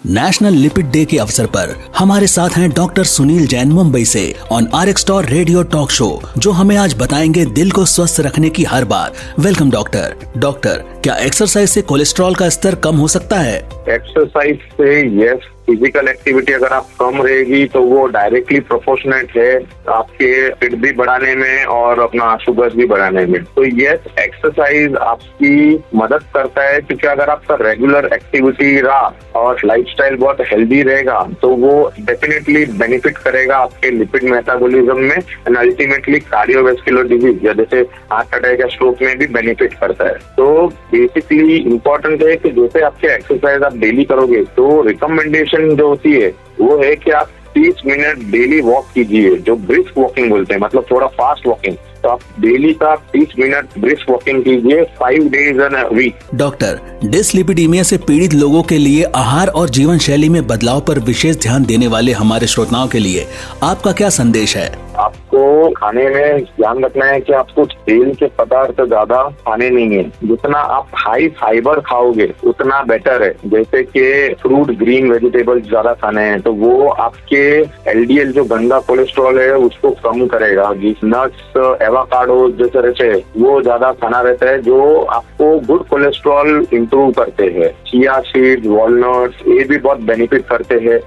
National lipid day के अवसर पर हमारे साथ हैं डॉक्टर सुनील जैन मुंबई से on RxTor radio talk show, जो हमें आज बताएंगे दिल को स्वस्थ रखने की हर बात। Welcome doctor. डॉक्टर, क्या एक्सरसाइज से कोलेस्ट्रॉल का स्तर कम हो सकता है? एक्सरसाइज से यस, फिजिकल एक्टिविटी अगर आप कम रहेगी तो वो डायरेक्टली प्रोपोर्शनेट है आपके फिट भी बढ़ाने में और अपना शुगर भी बढ़ाने में। तो यस, एक्सरसाइज आपकी मदद करता है, क्योंकि अगर आपका रेगुलर एक्टिविटी रहा और लाइफस्टाइल बहुत हेल्दी रहेगा तो वो डेफिनेटली बेनिफिट करेगा आपके लिपिड मेटाबॉलिज्म में एंड अल्टीमेटली कार्डियोवैस्कुलर डिजीज जैसे हार्ट अटैक या स्ट्रोक में भी बेनिफिट करता है। तो बेसिकली इम्पोर्टेंट है कि जैसे आपके एक्सरसाइज आप डेली करोगे तो रिकमेंडेशन जो होती है वो है कि आप 30 मिनट डेली वॉक कीजिए, जो ब्रिस्क वॉकिंग बोलते हैं, मतलब थोड़ा फास्ट वॉकिंग। तो आप डेली का 30 मिनट ब्रिस्क वॉकिंग कीजिए 5 days in a week. Doctor, dyslipidaemia से पीड़ित लोगों के लिए आहार और जीवन शैली में बदलाव पर विशेष ध्यान देने वाले हमारे श्रोताओं के लिए आपका क्या संदेश है? आपको खाने में ध्यान रखना है कि आपको तेल के पदार्थ ज्यादा खाने नहीं है। जितना आप हाई फाइबर खाओगे उतना बेटर है। जैसे कि फ्रूट, ग्रीन वेजिटेबल्स ज्यादा खाने हैं तो वो आपके LDL जो गंदा कोलेस्ट्रॉल है उसको कम करेगा। नट्स, एवोकाडो जैसे रहते हैं वो ज्यादा खाना रहता है जो आपको गुड कोलेस्ट्रॉल इंप्रूव करते हैं। चिया सीड्स, वॉलनट्स, ये भी बहुत बेनिफिट करते हैं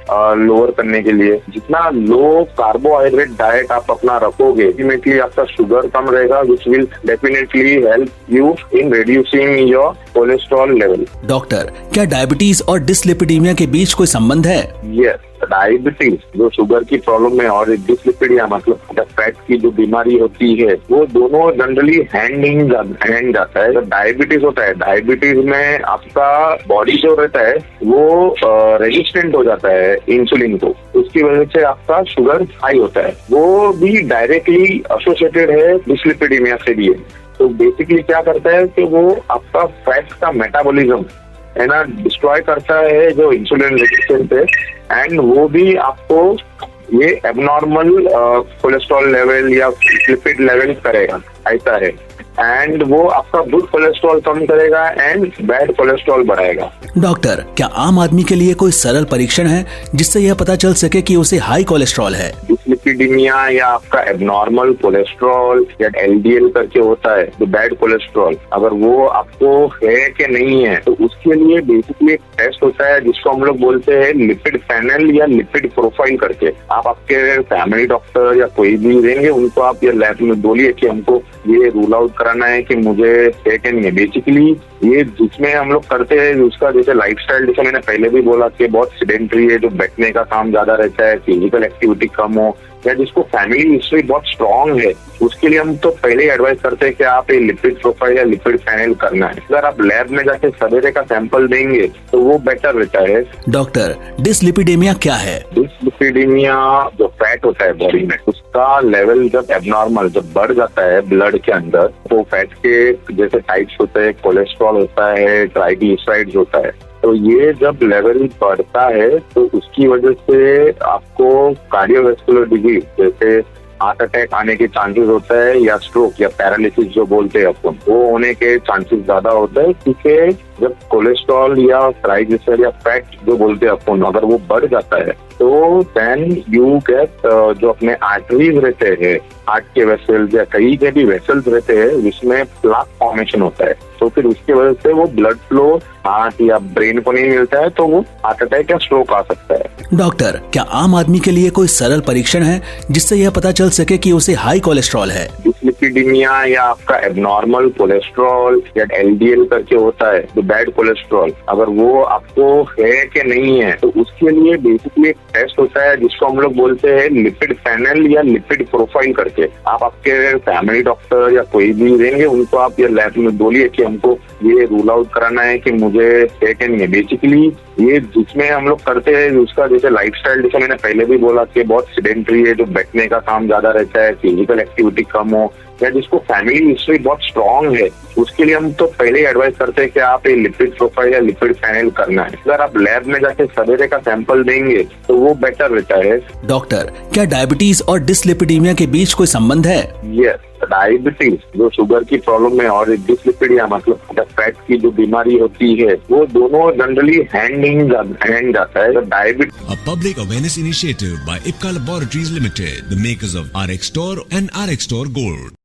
लोअर करने के लिए। जितना लो कार्बोहाइड्रेट डाइट आप अपना रखोगे अल्टीमेटली आपका शुगर कम रहेगा, which will definitely help you in reducing your cholesterol level. Doctor, क्या डायबिटीज और डिसलिपिडीमिया के बीच कोई संबंध है? यस, डायबिटीज जो शुगर की प्रॉब्लम है और डिसलिपिडिया मतलब फैट की जो बीमारी होती है वो दोनों जनरली हैंड जाता है। जब डायबिटीज होता है, डायबिटीज में आपका बॉडी जो रहता है वो रेजिस्टेंट हो जाता है इंसुलिन को, उसकी वजह से आपका शुगर हाई होता है। वो भी डायरेक्टली एसोसिएटेड है डिसलिपिडीमिया से भी है। तो बेसिकली क्या करता है कि वो आपका फैट का मेटाबॉलिज्म है ना डिस्ट्रॉय करता है जो इंसुलिन रेजिस्टेंट है, एंड वो भी आपको ये एबनॉर्मल कोलेस्ट्रॉल लेवल या लिपिड लेवल करेगा, ऐसा है। एंड वो आपका गुड कोलेस्ट्रॉल कम करेगा एंड बैड कोलेस्ट्रॉल बढ़ाएगा। डॉक्टर, क्या आम आदमी के लिए कोई सरल परीक्षण है जिससे यह पता चल सके कि उसे हाई कोलेस्ट्रॉल है? डिसलिपिडीमिया या आपका एबनॉर्मल कोलेस्ट्रॉल या LDL करके होता है तो बैड कोलेस्ट्रॉल, अगर वो आपको है कि नहीं है तो उसके लिए बेसिकली एक टेस्ट होता है जिसको हम लोग बोलते हैं लिपिड पैनल या लिपिड प्रोफाइल करके। आप आपके फैमिली डॉक्टर या कोई भी रहेंगे उनको आप ये लैब में बोलिए कि हमको ये रूल आउट कराना है कि मुझे है कि नहीं है। बेसिकली ये जिसमें हम लोग करते हैं उसका जैसे लाइफस्टाइल, जैसे मैंने पहले भी बोला कि बहुत सीडेंटरी है, जो बैठने का काम ज्यादा रहता है, फिजिकल एक्टिविटी कम हो, या जिसको फैमिली हिस्ट्री बहुत स्ट्रांग है, उसके लिए हम तो पहले ही एडवाइस करते हैं कि आप ये लिपिड प्रोफाइल या लिपिड पैनल करना है। अगर आप लैब में जाके सवेरे का सैंपल देंगे तो वो बेटर रहता है। डॉक्टर, डिसलिपिडीमिया क्या है? डिसलिपिडीमिया जो फैट होता है बॉडी में उसका लेवल जब एबनॉर्मल जब बढ़ जाता है ब्लड के अंदर, तो फैट के जैसे टाइप्स होते हैं, कोलेस्ट्रॉल होता है, ट्राइग्लिसराइड्स होता है, तो ये जब लेवल बढ़ता है तो उसकी वजह से आपको कार्डियोवैस्कुलर डिजीज जैसे हार्ट अटैक आने के चांसेस होता है, या स्ट्रोक या पैरालिसिस जो बोलते हैं अपन, वो होने के चांसेस ज्यादा होता है। क्योंकि जब कोलेस्ट्रॉल या ट्राइग्लिसराइड या फैट जो बोलते हैं अपन अगर वो बढ़ जाता है तो देन यू गेट जो अपने आर्टरीज रहते हैं, हार्ट के वेसल्स या कई के भी वेसल्स रहते हैं, जिसमें प्लाक फॉर्मेशन होता है। तो फिर उसकी वजह से वो ब्लड फ्लो हार्ट या ब्रेन को नहीं मिलता है तो वो हार्ट अटैक या स्ट्रोक आ सकता है। डॉक्टर, क्या आम आदमी के लिए कोई सरल परीक्षण है जिससे यह पता चल सके कि उसे हाई कोलेस्ट्रॉल है? डिसलिपिडीमिया या आपका एबनॉर्मल कोलेस्ट्रॉल या LDL करके होता है तो बैड कोलेस्ट्रॉल, अगर वो आपको है कि नहीं है तो उसके लिए बेसिकली एक टेस्ट होता है जिसको हम लोग बोलते हैं लिपिड पैनल या लिपिड प्रोफाइल करके। आप आपके फैमिली डॉक्टर या कोई भी रहेंगे उनको आप ये लैब में बोलिए कि हमको ये रूल आउट कराना है कि मुझे है कि नहीं है। बेसिकली ये जिसमें हम लोग करते हैं उसका जैसे लाइफस्टाइल, जैसे मैंने पहले भी बोला कि बहुत सीडेंटरी है, जो बैठने का काम ज्यादा रहता है, फिजिकल एक्टिविटी कम हो, या जिसको फैमिली हिस्ट्री बहुत स्ट्रांग है, उसके लिए हम तो पहले ही एडवाइस करते हैं कि आप ये लिपिड प्रोफाइल या लिपिड पैनल करना है। अगर आप लैब में जाके सवेरे का सैंपल देंगे तो वो बेटर रहता है। डॉक्टर, क्या डायबिटीज और डिसलिपिडीमिया के बीच कोई संबंध है? यस, डायबिटीज जो शुगर की प्रॉब्लम है और डिसलिपिडिया मतलब फैट की जो बीमारी होती है वो दोनों जनरली हैंड जाता है। Diabetes A public awareness initiative by Ipca Laboratories Limited, the makers of RX Store and RX Store Gold.